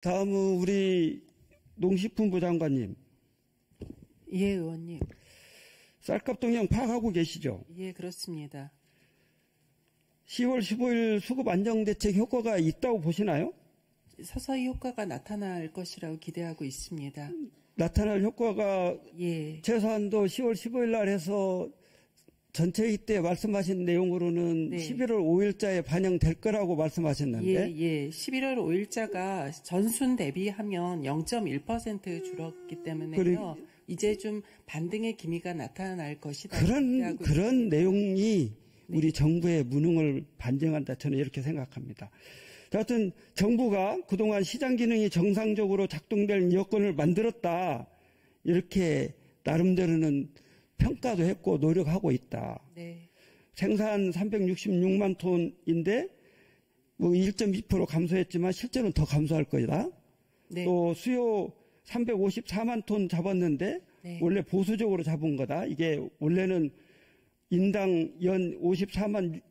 다음은 우리 농식품부 장관님. 예, 의원님. 쌀값 동향 파악하고 계시죠? 예, 그렇습니다. 10월 15일 수급 안정대책 효과가 있다고 보시나요? 서서히 효과가 나타날 것이라고 기대하고 있습니다. 나타날 효과가 예. 최소한도 10월 15일 날 해서 전체회의 때 말씀하신 내용으로는 네. 11월 5일자에 반영될 거라고 말씀하셨는데. 예. 11월 5일자가 전순 대비하면 0.1% 줄었기 때문에요. 이제 좀 반등의 기미가 나타날 것이다. 그런 내용이 우리 정부의 무능을 반증한다. 저는 이렇게 생각합니다. 하여튼 정부가 그동안 시장 기능이 정상적으로 작동될 여건을 만들었다. 이렇게 나름대로는 평가도 했고 노력하고 있다. 네. 생산 366만 톤인데 뭐 1.2% 감소했지만 실제로는 더 감소할 거다. 네. 또 수요 354만 톤 잡았는데 네. 원래 보수적으로 잡은 거다. 이게 원래는 인당 연 54만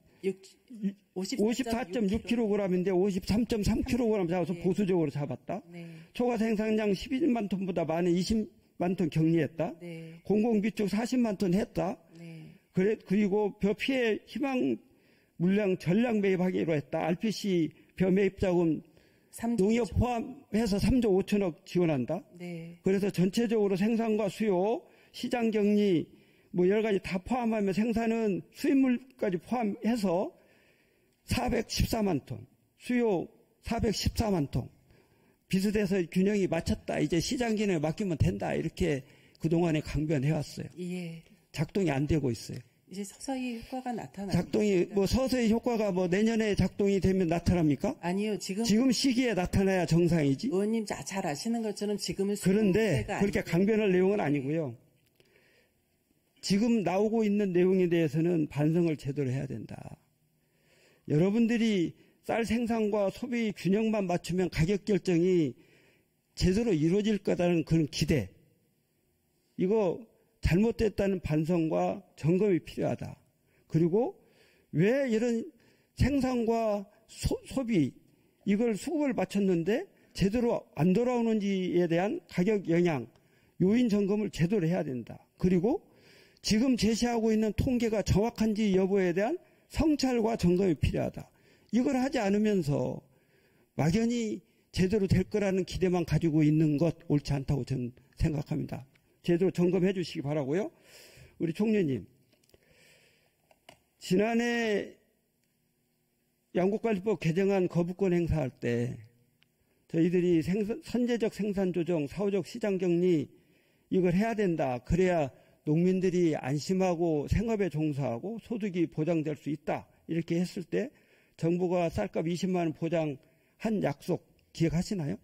54.6kg인데 53.3kg 잡아서 네. 보수적으로 잡았다. 네. 초과 생산량 11만 톤보다 많은 20만 톤 격리했다. 네. 공공비축 40만 톤 했다. 네. 그리고 벼 피해 희망 물량 전량 매입하기로 했다. RPC 벼 매입 자금 농협 포함해서 3조 5천억 지원한다. 네. 그래서 전체적으로 생산과 수요, 시장 격리 뭐 여러 가지 다 포함하면 생산은 수입물까지 포함해서 414만 톤, 수요 414만 톤. 비슷해서 균형이 맞췄다. 이제 시장 기능에 맡기면 된다. 이렇게 그동안에 강변해왔어요. 예. 작동이 안 되고 있어요. 이제 서서히 효과가 나타납니다. 작동이 뭐 서서히 효과가 뭐 내년에 작동이 되면 나타납니까? 아니요. 지금 시기에 나타나야 정상이지. 의원님 잘 아시는 것처럼 지금은 그런데 그렇게 강변할 내용은 아니고요. 지금 나오고 있는 내용에 대해서는 반성을 제대로 해야 된다. 여러분들이 쌀 생산과 소비 균형만 맞추면 가격 결정이 제대로 이루어질 거라는 그런 기대. 이거 잘못됐다는 반성과 점검이 필요하다. 그리고 왜 이런 생산과 소비 이걸 수급을 맞췄는데 제대로 안 돌아오는지에 대한 가격 영향, 요인 점검을 제대로 해야 된다. 그리고 지금 제시하고 있는 통계가 정확한지 여부에 대한 성찰과 점검이 필요하다. 이걸 하지 않으면서 막연히 제대로 될 거라는 기대만 가지고 있는 것 옳지 않다고 저는 생각합니다. 제대로 점검해 주시기 바라고요. 우리 총리님, 지난해 양곡관리법 개정안 거부권 행사할 때 저희들이 선제적 생산 조정, 사후적 시장 격리 이걸 해야 된다. 그래야 농민들이 안심하고 생업에 종사하고 소득이 보장될 수 있다. 이렇게 했을 때 정부가 쌀값 20만 원 보장한 약속 기억하시나요?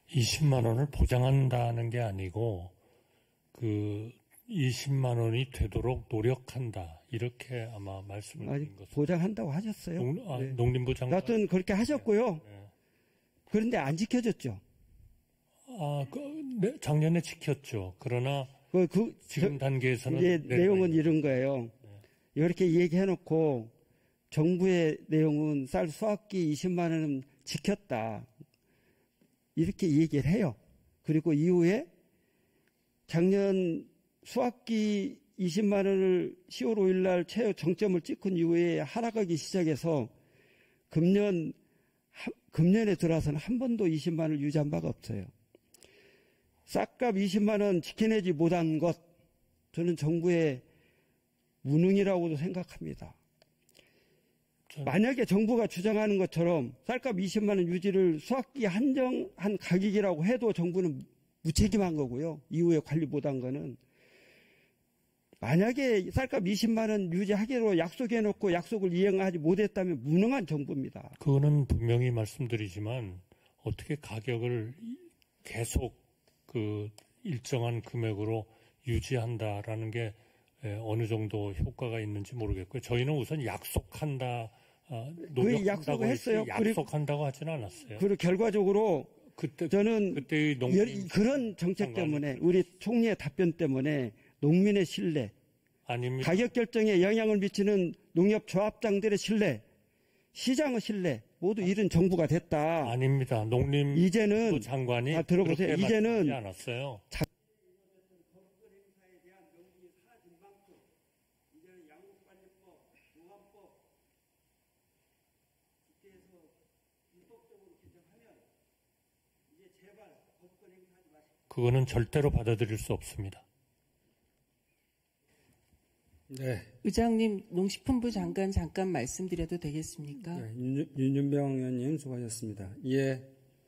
20만 원을 보장한다는 게 아니고 그 20만 원이 되도록 노력한다. 이렇게 아마 말씀을 드린 것으로. 보장한다고 하셨어요. 네. 농림부 장관. 하여튼 그렇게 하셨고요. 네. 그런데 안 지켜졌죠. 네, 작년에 지켰죠. 그러나 지금 단계에서는 이제 내용은 이런 거예요. 네. 이렇게 얘기해놓고 정부의 내용은 쌀 수확기 20만 원은 지켰다. 이렇게 얘기를 해요. 그리고 이후에 작년 수확기 20만 원을 10월 5일 날 최고 정점을 찍은 이후에 하락하기 시작해서 금년에 들어와서는 한 번도 20만 원을 유지한 바가 없어요. 쌀값 20만 원 지켜내지 못한 것, 저는 정부의 무능이라고도 생각합니다. 만약에 정부가 주장하는 것처럼 쌀값 20만 원 유지를 수확기 한정한 가격이라고 해도 정부는 무책임한 거고요. 이후에 관리 못한 거는. 만약에 쌀값 20만 원 유지하기로 약속해놓고 약속을 이행하지 못했다면 무능한 정부입니다. 그거는 분명히 말씀드리지만 어떻게 가격을 계속 그 일정한 금액으로 유지한다라는 게 어느 정도 효과가 있는지 모르겠고요. 저희는 우선 약속한다, 노력한다고 했어요. 약속한다고 하지는 않았어요. 그리고 결과적으로 저는 그때의 그런 정책 때문에 우리 총리의 답변 때문에 농민의 신뢰, 가격 결정에 영향을 미치는 농협 조합장들의 신뢰, 시장의 신뢰 모두 잃은 정부가 됐다. 아닙니다. 농림부 이제는 장관이 들어보세요. 그렇게 이제는 말씀하지 않았어요. 그거는 절대로 받아들일 수 없습니다. 네. 의장님, 농식품부 장관 잠깐 말씀드려도 되겠습니까? 네, 윤준병 의원님 수고하셨습니다. 예.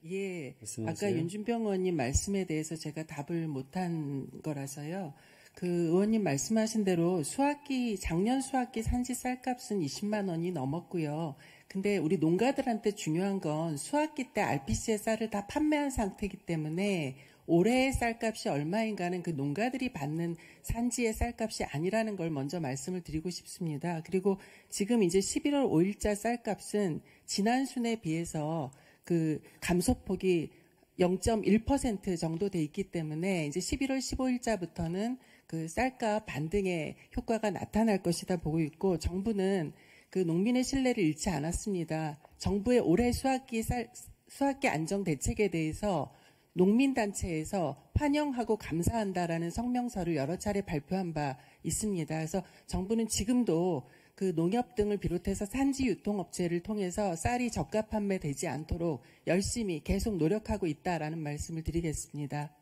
예. 말씀하세요. 아까 윤준병 의원님 말씀에 대해서 제가 답을 못한 거라서요. 그 의원님 말씀하신 대로 작년 수학기 산지 쌀값은 20만 원이 넘었고요. 근데 우리 농가들한테 중요한 건 수학기 때 RPC의 쌀을 다 판매한 상태이기 때문에 올해의 쌀값이 얼마인가는 그 농가들이 받는 산지의 쌀값이 아니라는 걸 먼저 말씀을 드리고 싶습니다. 그리고 지금 이제 11월 5일자 쌀값은 지난 순에 비해서 그 감소폭이 0.1% 정도 돼 있기 때문에 이제 11월 15일자부터는 그 쌀값 반등의 효과가 나타날 것이다 보고 있고, 정부는 그 농민의 신뢰를 잃지 않았습니다. 정부의 올해 수학기 안정 대책에 대해서 농민단체에서 환영하고 감사한다라는 성명서를 여러 차례 발표한 바 있습니다. 그래서 정부는 지금도 그 농협 등을 비롯해서 산지 유통업체를 통해서 쌀이 저가 판매되지 않도록 열심히 계속 노력하고 있다라는 말씀을 드리겠습니다.